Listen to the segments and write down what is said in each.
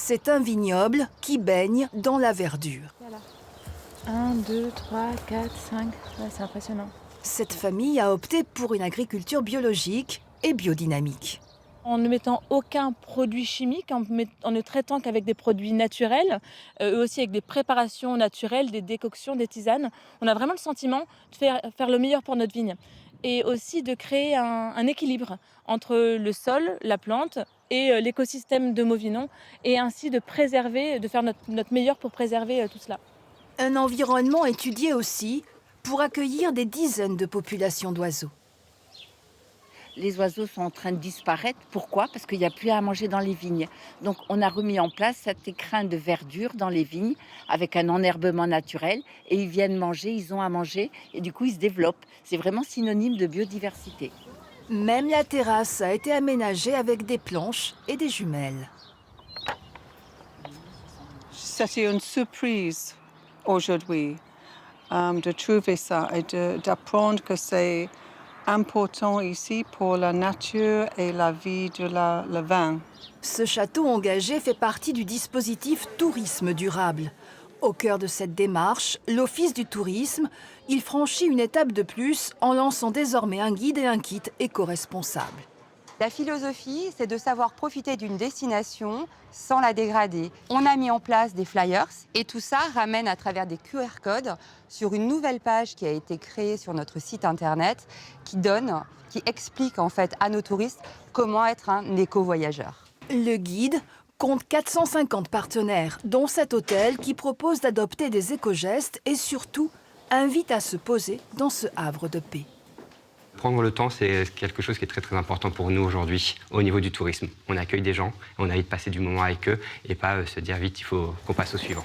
C'est un vignoble qui baigne dans la verdure. Voilà. 1, 2, 3, 4, 5. Ouais, c'est impressionnant. Cette famille a opté pour une agriculture biologique et biodynamique. En ne mettant aucun produit chimique, en ne traitant qu'avec des produits naturels, eux aussi avec des préparations naturelles, des décoctions, des tisanes, on a vraiment le sentiment de faire le meilleur pour notre vigne. Et aussi de créer un équilibre entre le sol, la plante et l'écosystème de Mauvinon, et ainsi de préserver, de faire notre meilleur pour préserver tout cela. Un environnement étudié aussi pour accueillir des dizaines de populations d'oiseaux. Les oiseaux sont en train de disparaître. Pourquoi? Parce qu'il n'y a plus à manger dans les vignes. Donc on a remis en place cet écrin de verdure dans les vignes avec un enherbement naturel et ils viennent manger, ils ont à manger et du coup ils se développent. C'est vraiment synonyme de biodiversité. Même la terrasse a été aménagée avec des planches et des jumelles. C'était une surprise aujourd'hui de trouver ça et d'apprendre que c'est important ici pour la nature et la vie de le vin. Ce château engagé fait partie du dispositif Tourisme durable. Au cœur de cette démarche, l'Office du tourisme, il franchit une étape de plus en lançant désormais un guide et un kit éco-responsable. La philosophie, c'est de savoir profiter d'une destination sans la dégrader. On a mis en place des flyers et tout ça ramène à travers des QR codes sur une nouvelle page qui a été créée sur notre site internet qui explique en fait à nos touristes comment être un éco-voyageur. Le guide compte 450 partenaires, dont cet hôtel qui propose d'adopter des éco-gestes et surtout invite à se poser dans ce havre de paix. Prendre le temps, c'est quelque chose qui est très très important pour nous aujourd'hui au niveau du tourisme. On accueille des gens, on a envie de passer du moment avec eux et pas se dire vite, il faut qu'on passe au suivant.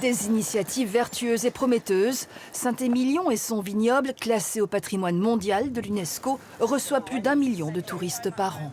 Des initiatives vertueuses et prometteuses, Saint-Émilion et son vignoble, classé au patrimoine mondial de l'UNESCO, reçoit plus d'1 million de touristes par an.